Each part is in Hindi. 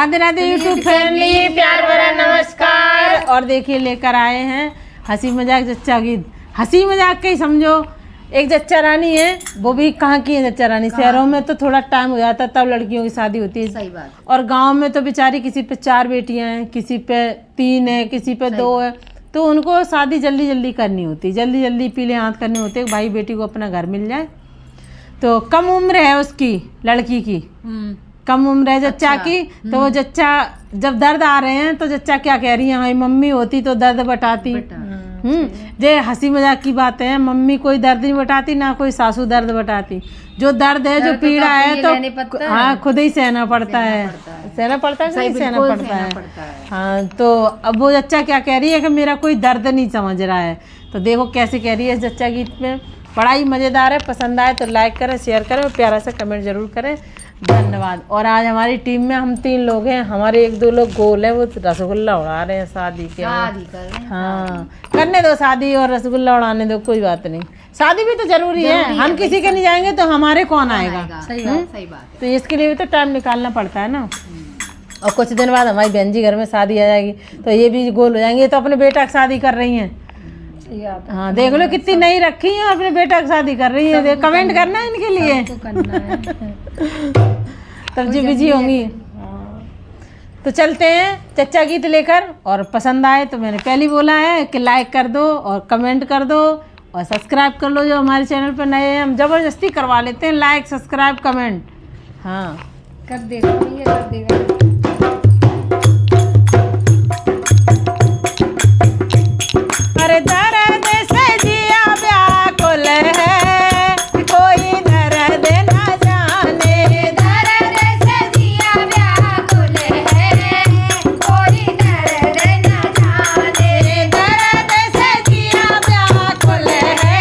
राधे राधे यूट्यूब फैमिली, प्यार भरा नमस्कार। और देखिए लेकर आए हैं हंसी मजाक जच्चा गीत। हंसी मजाक के ही समझो। एक जच्चा रानी है, वो भी कहाँ की है जच्चा रानी? शहरों में तो थोड़ा टाइम हो जाता तब लड़कियों की शादी होती है। सही बात। और गांव में तो बेचारी किसी पे 4 बेटियां हैं, किसी पे 3 है, किसी पे 2 है, तो उनको शादी जल्दी जल्दी करनी होती, जल्दी जल्दी पीले हाथ करने होते हैं, भाई बेटी को अपना घर मिल जाए। तो कम उम्र है उसकी, लड़की की कम उम्र है जच्चा की। तो वो जच्चा जब दर्द आ रहे हैं तो जच्चा क्या कह रही है, हमारी मम्मी होती तो दर्द बटाती। ये हंसी मजाक की बात है, मम्मी कोई दर्द नहीं बटाती, ना कोई सासू दर्द बटाती। जो दर्द है, जो पीड़ा है तो हाँ खुद ही सहना पड़ता है, सहना पड़ता है, सहना पड़ता है। हाँ, तो अब वो जच्चा क्या कह रही है कि मेरा कोई दर्द नहीं समझ रहा है। तो देखो कैसे कह रही है इस जच्चा गीत में। बड़ा ही मज़ेदार है। पसंद आए तो लाइक करें, शेयर करें और प्यारा सा कमेंट जरूर करें। धन्यवाद। और आज हमारी टीम में हम 3 लोग हैं। हमारे 1-2 लोग गोल हैं, वो रसगुल्ला उड़ा रहे हैं शादी के। हाँ, करने दो शादी और रसगुल्ला उड़ाने दो, कोई बात नहीं। शादी भी तो जरूरी है। हम किसी के नहीं जाएंगे तो हमारे कौन आएगा? सही बात। तो इसके लिए भी तो टाइम निकालना पड़ता है ना। और कुछ दिन बाद हमारी बहन जी घर में शादी आ जाएगी तो ये भी गोल हो जाएंगे। तो अपने बेटा की शादी कर रही हैं। हाँ, देख लो कितनी नई रखी है, अपने बेटा की शादी कर रही है। कमेंट करना है इनके लिए, तब जी बिजी होंगी। तो चलते हैं चच्चा गीत लेकर। और पसंद आए तो मैंने पहले बोला है कि लाइक कर दो और कमेंट कर दो और सब्सक्राइब कर लो। जो हमारे चैनल पर नए हैं, हम ज़बरदस्ती करवा लेते हैं लाइक सब्सक्राइब कमेंट। हाँ, कर देगा ये, कर देगा। अरे दर्द से जिया व्याकुल है, कोई दर्द न जाने। दर्द से जिया व्याकुल है, कोई दर्द न जाने। दर्द से जिया व्याकुल है,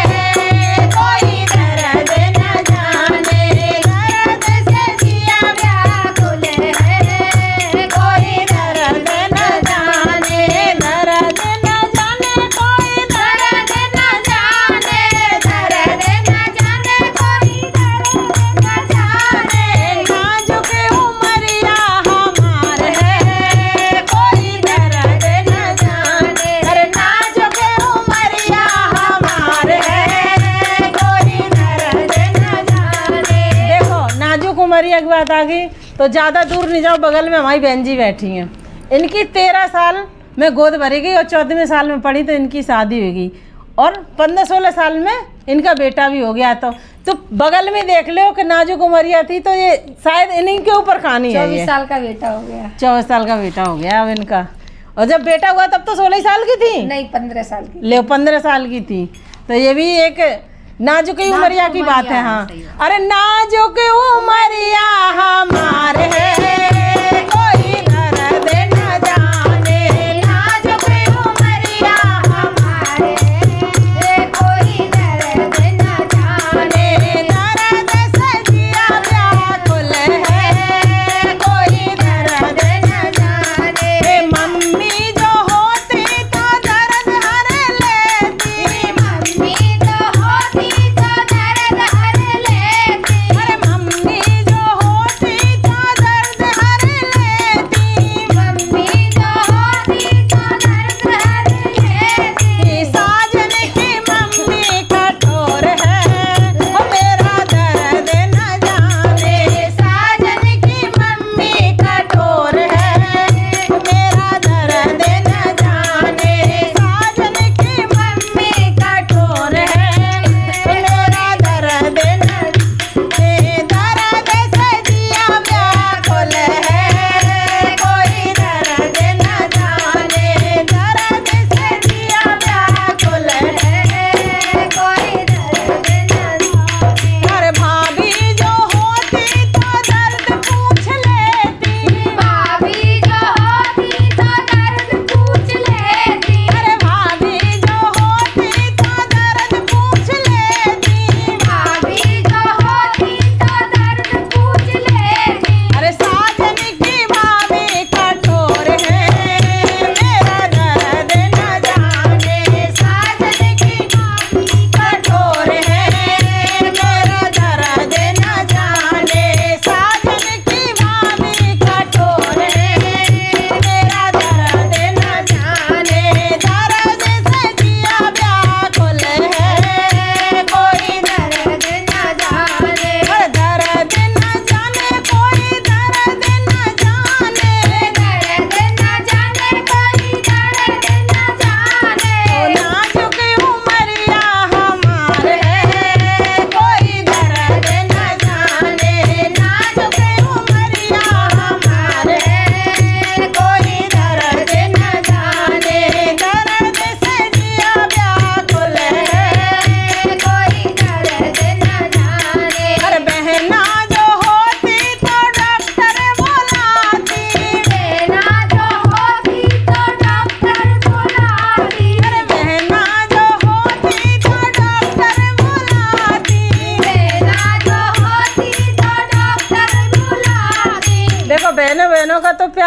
कोई दर्द न जाने। दर्द से जिया व्याकुल है, कोई दर्द न जाने, दर्द न जाने कोई दर्द न जाने, दर्द न जाने, कोई दर्द न जाने। नाजुक उमरिया हमार है, कोई दर्द न जाने। अरे नाजुक उमरिया हमार है, कोई दर्द न जाने। देखो नाजुक उमरिया की बात आ गई तो ज़्यादा दूर नहीं जाओ, बगल में हमारी बहन जी बैठी हैं। इनकी 13 साल में गोद भरी गई और 14वें साल में पड़ी तो इनकी शादी हो गई। और 15-16 साल में इनका बेटा भी हो गया। तो बगल में देख लो कि नाजुक उमरिया थी तो ये शायद इन्हीं के ऊपर कहानी है। 24 साल का बेटा हो गया। 24 साल का बेटा हो गया अब इनका। और जब बेटा हुआ तब तो 16 साल की थी, नहीं 15 साल की। ले 15 साल की थी। तो ये भी एक नाजुक उमरिया की बात है। हाँ, अरे नाजुक उमरिया हमार है, कोई दर्द न जाने। नाजुक उमरिया हमारे है, कोई दर्द न जाने। दर्द से जिया व्याकुल है, कोई दर्द न जाने। मम्मी जो होती तो दर्द हर लेती। मम्मी तो होती तो दर्द हर लेती। अरे मम्मी जो होती तो दर्द हर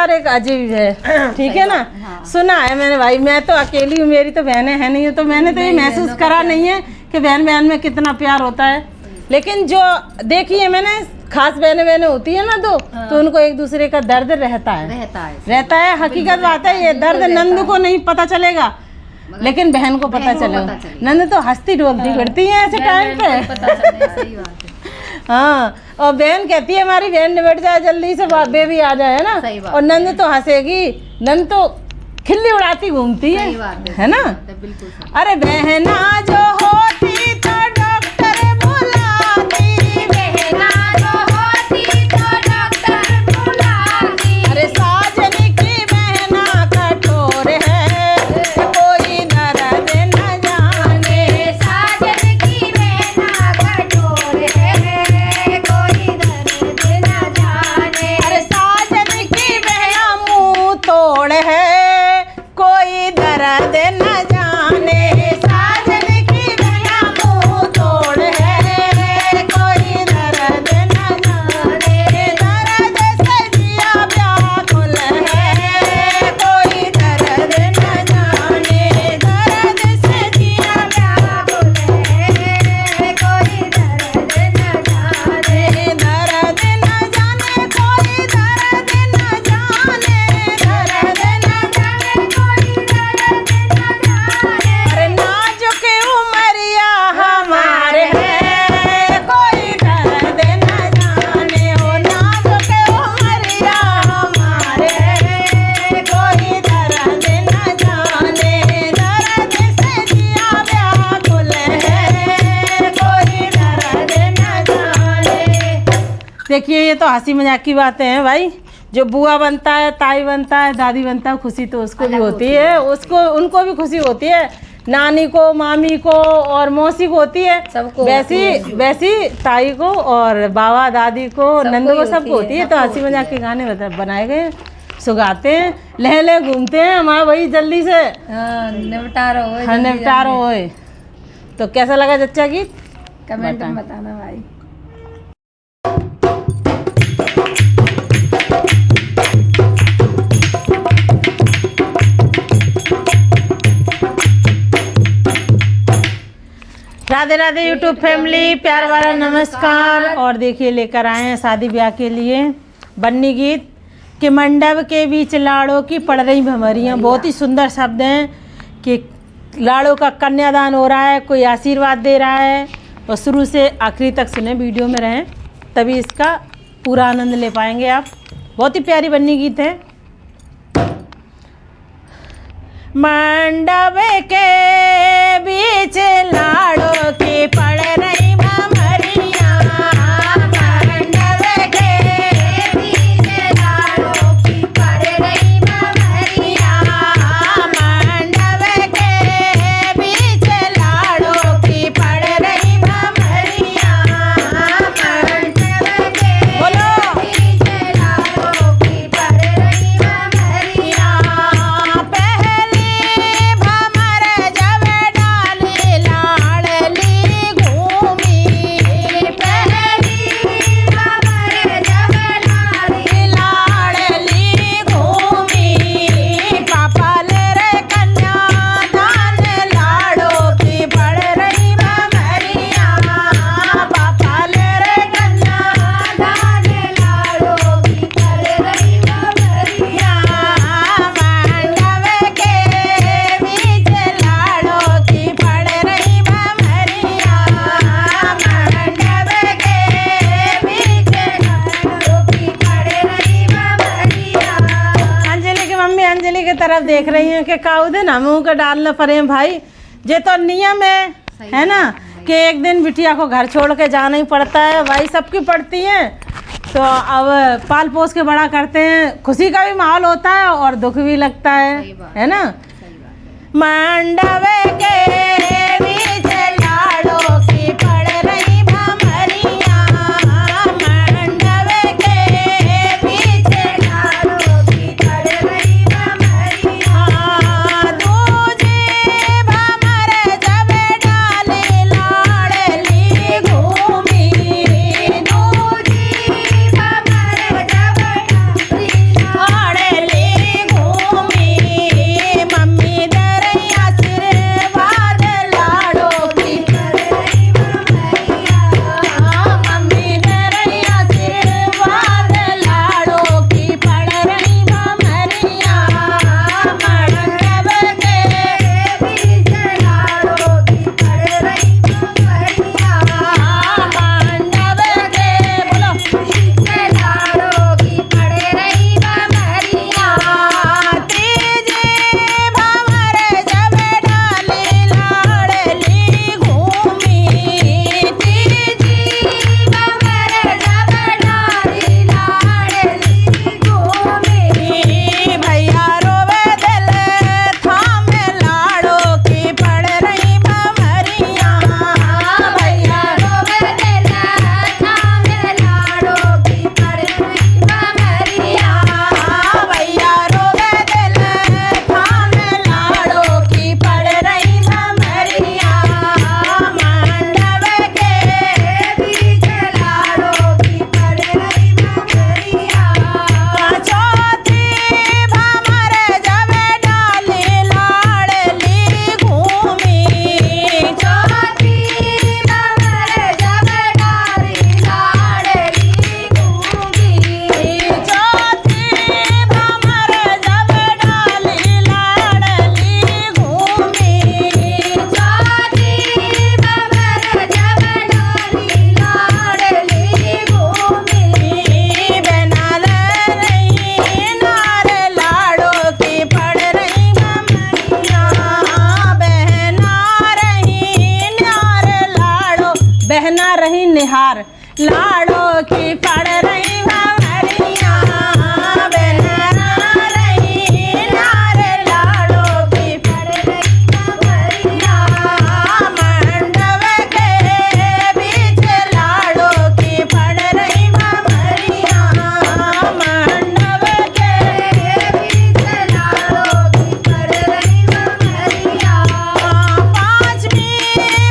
और एक अजीब है, ठीक है ना। सुना है मैंने भाई, मैं तो अकेली हूँ, मेरी तो बहनें है नहीं है, तो मैंने तो ये महसूस करा नहीं है कि बहन बहन में कितना प्यार होता है। लेकिन जो देखी है मैंने, खास बहनें होती है ना तो उनको एक दूसरे का दर्द रहता है। हकीकत बात है, ये दर्द नंद को नहीं पता चलेगा लेकिन बहन को पता चलेगा। नंद तो हंसती डोलती फिरती है ऐसे टाइम पे। हाँ, और बहन कहती है हमारी बहन निबट जाए जल्दी से, बेबी आ जाए, है ना। और नंद तो हंसेगी, नंद तो खिल्ली उड़ाती घूमती है ना। अरे बहना जो होती तो डॉक्टर बुलाती, बहना जो होती तो डॉक्टर बुलाती। अरे साजन की बहना कठोर है, कोई दर्द न जाने। साजन की बहना कठोर है, कोई दर्द न जाने। अरे साजन की बहना मुंह तोड़ है, कोई दर्द न जाने। साजन की बहना मुंह तोड़ है, कोई दर्द न जाने। दर्द से जिया व्याकुल है, कोई दर्द न जाने। दर्द से जिया व्याकुल है, कोई दर्द न जाने। दर्द न जाने, कोई दर्द न जाने। दर्द न जाने, कोई दर्द न जाने। अरे नाजुक उमरिया हमारे है, कोई दर्द न जाने। हो नाजुक उमरिया हमारे है, कोई दर्द न जाने। दर्द से जिया व्याकुल है, कोई दर्द न जाने। देखिए, ये तो हंसी मजाक की बातें हैं भाई। जो बुआ बनता है, ताई बनता है, दादी बनता है, खुशी तो उसको भी होती है, उनको भी खुशी होती है। नानी को, मामी को और मौसी को होती है, सबको वैसी ताई को और बाबा दादी को, नंदू को, सबको होती है। तो हंसी मजाक के गाने बनाए गए, सुगाते हैं, लहले घूमते हैं हमारा भाई जल्दी से। निपटारा हो। हाँ, निपटारो होए। तो कैसा लगा चच्चा गीत? कमेंट में बताना भाई। राधे राधे यूट्यूब फैमिली, प्यार वाला नमस्कार। और देखिए, लेकर आए हैं शादी ब्याह के लिए बन्नी गीत कि मंडप के बीच लाड़ों की पड़ रही भमरियाँ। बहुत ही सुंदर शब्द हैं कि लाड़ों का कन्यादान हो रहा है, कोई आशीर्वाद दे रहा है। और शुरू से आखिरी तक सुने, वीडियो में रहें, तभी इसका पूरा आनंद ले पाएंगे आप। बहुत ही प्यारी बन्नी गीत है। मंडप के बीच लाड़ों की पड़ रही भमरियाँ। मंडप के बीच लाड़ों की पड़ रही भमरियाँ। मंडप के बीच लाड़ों की पड़ रही भमरियाँ। मंडप के बोलो। बीच लाड़ों की पड़ रही भमरियाँ। पहली भमर जब डाली लाड़ली घूमी। पहली भमर जब डाली लाड़ली घूमी। पापा ले रे कन्यादान, लाड़ों की पड़ रही भमरियाँ। पापा ले रे कन्यादान, लाड़ों की पड़ रही भमरियाँ। मंडप के बीच लाड़ों की पड़ रही भमरियाँ। मंडप के बीच लाड़ों की पड़ रही भमरियाँ। अंजलि की मम्मी अंजलि की तरफ देख रही हैं कि काऊ दिन हम का डालना पड़े भाई। ये तो नियम है ना, कि एक दिन बिटिया को घर छोड़ के जाना ही पड़ता है भाई, सबकी पड़ती है। तो अब पाल पोस के बड़ा करते हैं, खुशी का भी माहौल होता है और दुख भी लगता है ना। मंडप के बीच लाड़ों की पड़ रही भमरियाँ। मंडप के बीच लाड़ों की पड़ रही भमरियाँ। दूजी भमर जब डाली लाड़ली घूमी। दूजी भमर जब डाली रही निहार, लाड़ों की पड़ रही भंवरिया, बेनरा रही नार, लाड़ों की पड़ रही भंवरिया, मंडप के बीच लाड़ों की पड़ रही भंवरिया, मंडप के बीच लाड़ों की पड़ रही भंवरिया, पांचवी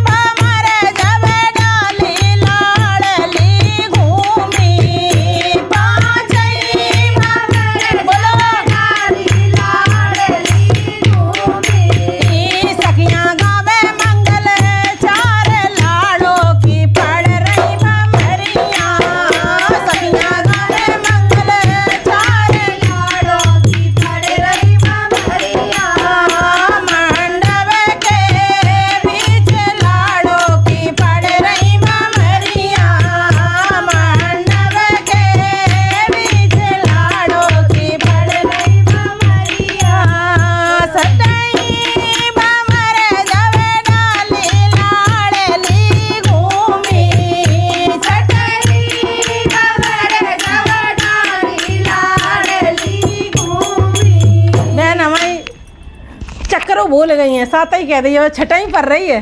भंवर जब डाली लाड़ली घूमी, पांचवी भंवर बोलो डाली लाड़ली घूमी, सखियां गावे मंगल चार, लाड़ों की पड़ रही भंवरिया, सखियां गावे मंगल चार, लाड़ों की पड़ रही भंवरिया, मंडप के बीच लाड़ों की पड़ रही भंवरिया, मंडप के बीच लाड़ों की पड़ रही भंवरिया, सतई भंवर जब डाली लाड़ली घूमी, सतई भंवर जब डाली लाड़ली घूमी। बहन हमारी चक्करों भूल गई हैं, साथ ही कह रही है, छटाई पर रही है।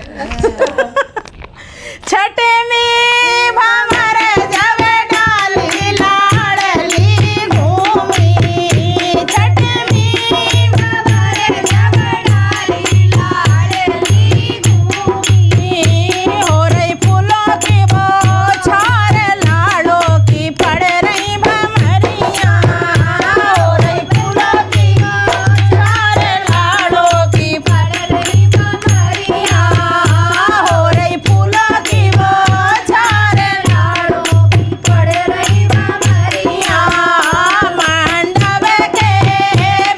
छठे में भंवर जब डाली लाड़ली घूमी, छठे में भंवर जब डाली लाड़ली घूमी, हो रही फूलों की बौछार, लाड़ों की पड़ रही भंवरिया, हो रही फूलों की बौछार, लाड़ों की पड़ रही भंवरिया, हो रही फूलों की बौछार, लाड़ों की पड़ रही भंवरिया, मंडप के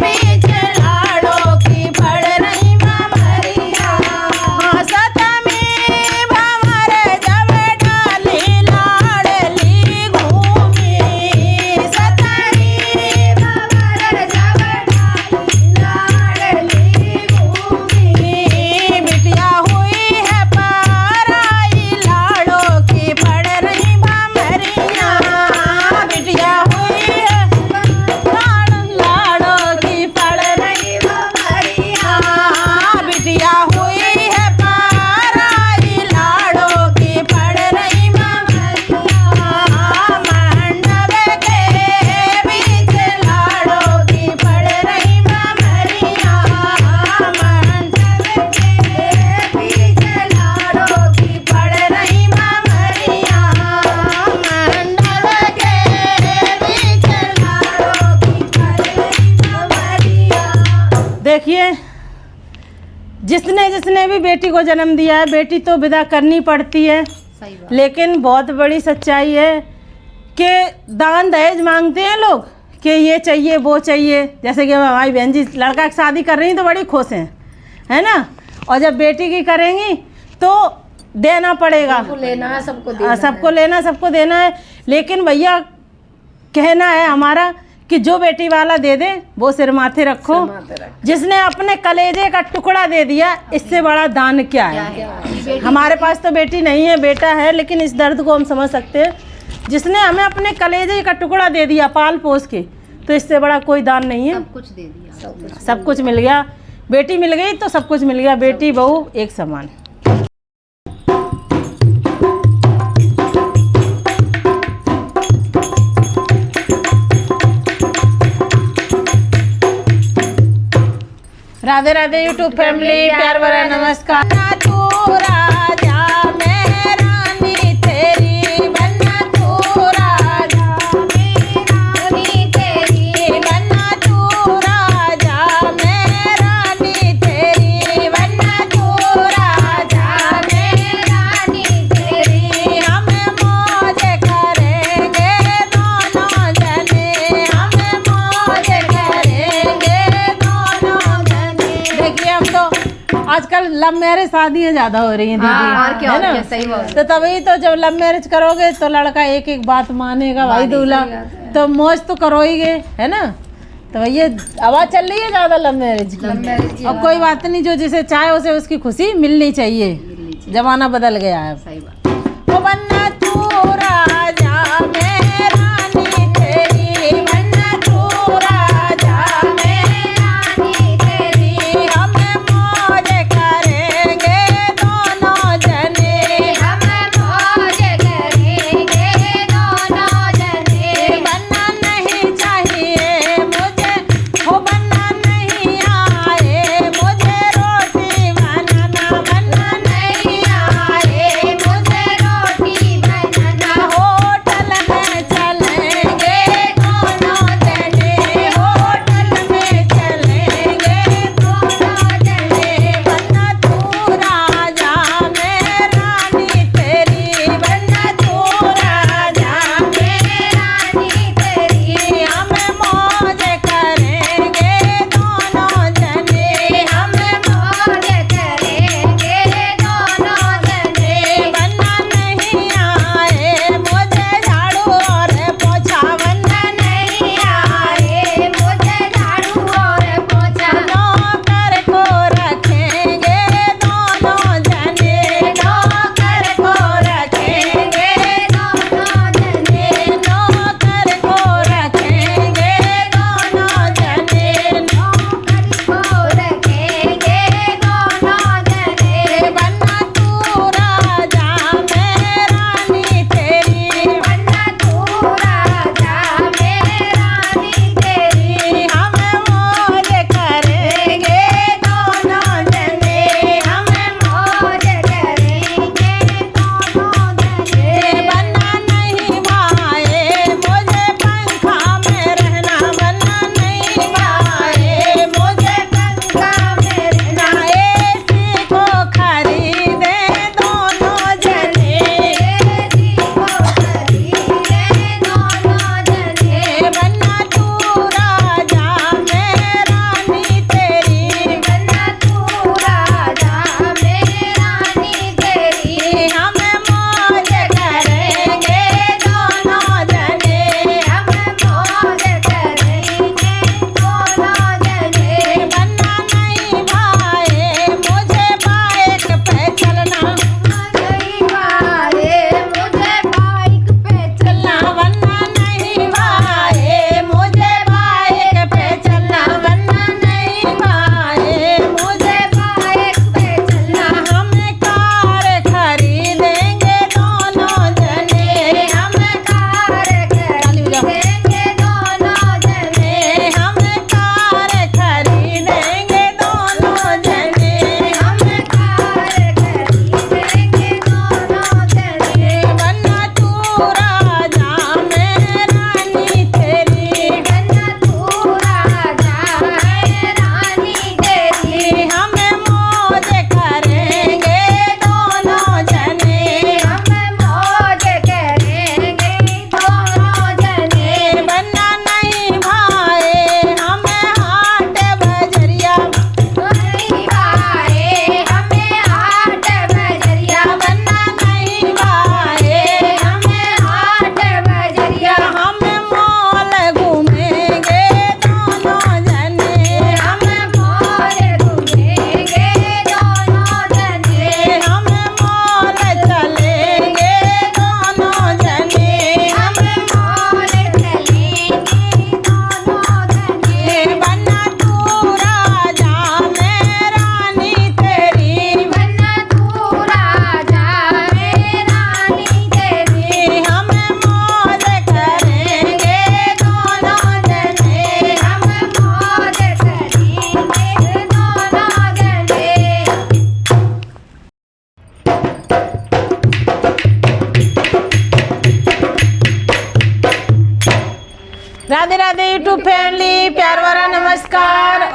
बीच लाड़ों की पड़ रही भंवरिया, सतमी भंवर जब डाली लाड़ली घूमी, सतमी भंवर जब डाली लाड़ली घूमी, बिटिया हुई है पराई, लाड़ों की पड़ रही भंवरिया, बिटिया हुई है लाड़ों की पड़ रही भंवरिया, बिटिया हुई है पराई, लाड़ों की पड़ रही भंवरिया, मंडप के बीच लाड़ों की पड़ रही भंवरिया, मंडप के बीच लाड़ों की पड़ रही भंवरिया, मंडप के बीच लाड़ों की पड़ रही भंवरिया। देखिए, जिसने जिसने भी बेटी को जन्म दिया है, बेटी तो विदा करनी पड़ती है, लेकिन बहुत बड़ी सच्चाई है कि दान दहेज मांगते हैं लोग कि ये चाहिए वो चाहिए। जैसे कि हमारी बहन जी लड़का की शादी कर रही हैं तो बड़ी खुश हैं, है ना, और जब बेटी की करेंगी तो देना पड़ेगा, लेना है सबको सबको लेना सबको देना है। लेकिन भैया कहना है हमारा कि जो बेटी वाला दे दे वो सिर माथे रखो, जिसने अपने कलेजे का टुकड़ा दे दिया, इससे बड़ा दान क्या है। हमारे पास तो बेटी नहीं है, बेटा है, लेकिन इस दर्द को हम समझ सकते हैं। जिसने हमें अपने कलेजे का टुकड़ा दे दिया पाल पोस के, तो इससे बड़ा कोई दान नहीं है। सब कुछ दे दिया, सब कुछ मिल गया, बेटी मिल गई तो सब कुछ मिल गया, बेटी बहू एक समान। राधे राधे यूट्यूब फैमिली, प्यार भरा नमस्कार। तू राजा मैं रानी तेरी, बनना तू राजा मैं रानी तेरी, बनना तू राजा मैं रानी तेरी, बनना तू राजा मैं रानी तेरी। हम मौज करेंगे दोनों जने, हम मौज करेंगे दोनों जने। देखिए, हम तो आजकल लव मैरिज शादियाँ ज्यादा हो रही हैं दीदी, और क्या, है ना। सही बात। तो तभी तो जब लव मैरिज करोगे तो लड़का एक एक बात मानेगा, भाई दूल्हा, तो मौज तो करोगे, है ना। तो भैया आवाज चल रही है ज्यादा लव मैरिज की। और कोई बात नहीं, जो जिसे चाहे उसे उसकी खुशी मिलनी चाहिए, जमाना बदल गया है। सही बात। वो बनना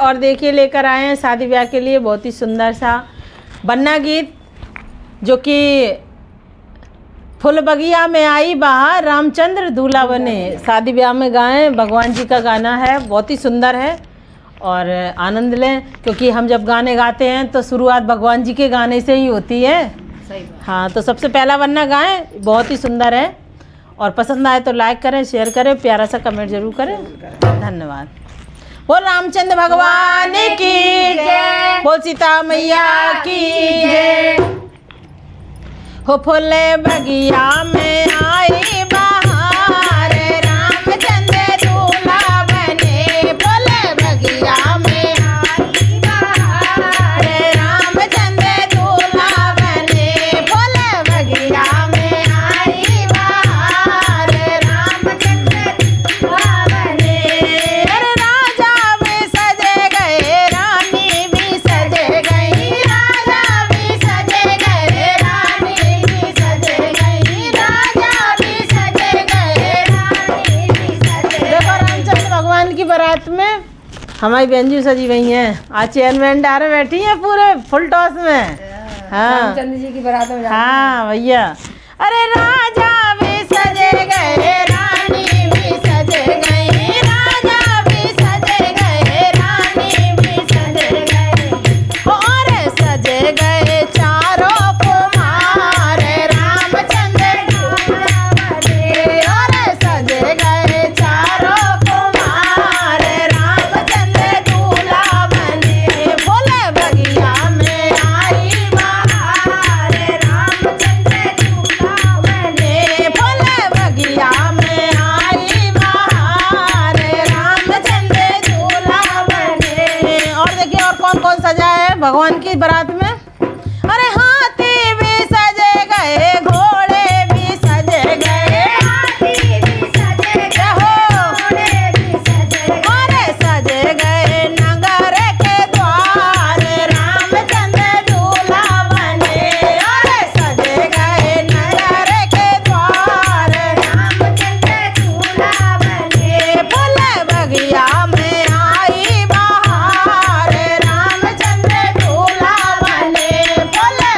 और देखिए लेकर आए हैं शादी ब्याह के लिए बहुत ही सुंदर सा बन्ना गीत, जो कि फुल बगिया में आई बहार रामचंद्र दूल्हा बने, शादी ब्याह में गाएं, भगवान जी का गाना है, बहुत ही सुंदर है और आनंद लें, क्योंकि हम जब गाने गाते हैं तो शुरुआत भगवान जी के गाने से ही होती है। सही बात। हाँ, तो सबसे पहला वरना गाएं, बहुत ही सुंदर है और पसंद आए तो लाइक करें, शेयर करें, प्यारा सा कमेंट जरूर करें। धन्यवाद। बोल रामचंद्र भगवान की जय, बोल सीता मैया की जय। हो फुले बगिया में आई बहार रामचंद्र दूल्हा बने, फुले बगिया में आई बहार रामचंद्र दूल्हा बने, फुले बगिया में आई बहार रामचंद्र दूल्हा बने। अरे राजा भी सजे गए, रानी भी सजे गई, राजा भी सजे गए, रानी भी सजे गई, राजा भी सजे गए, रानी भी सजे गई। देखो रामचंद्र भगवान की बारात में हमारी बहन जी सजी हुई हैं, आज चेन बैंड डारे बैठी हैं पूरे फुल टॉस में। हाँ रामचंद्र जी की बारात में हाँ भैया। अरे राजा भी सजे गए, रानी भी सजे गई, राजा भी सजे गए, रानी भी सजे गए, और सजे गए चारों कुमार रामचंद्र दूल्हा बने, और सजे गए चारों कुमार रामचंद्र दूल्हा बने। बोले बगिया में आई बहार रामचंद्र दूल्हा बने, बोले बगिया में आई बहार रामचंद्र दूल्हा बने। और देखिए और कौन कौन सजा है भगवान की बारात में। अरे हाथी भी सजे गए, घोड़े भी सजे गए, हाथी भी सजे गए, घोड़े भी सजे गए, और सजे गए नगर के द्वार रामचंद्र दूल्हा बने, और सजे गए नगर के द्वार रामचंद्र दूल्हा बने। फुले बगिया में आई बहार रामचंद्र दूल्हा बने, फुले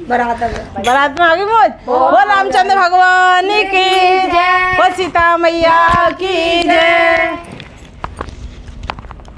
बारात में बारात में आ गई मौज। वो रामचंद्र भगवान की जय। वो सीता मैया की जय।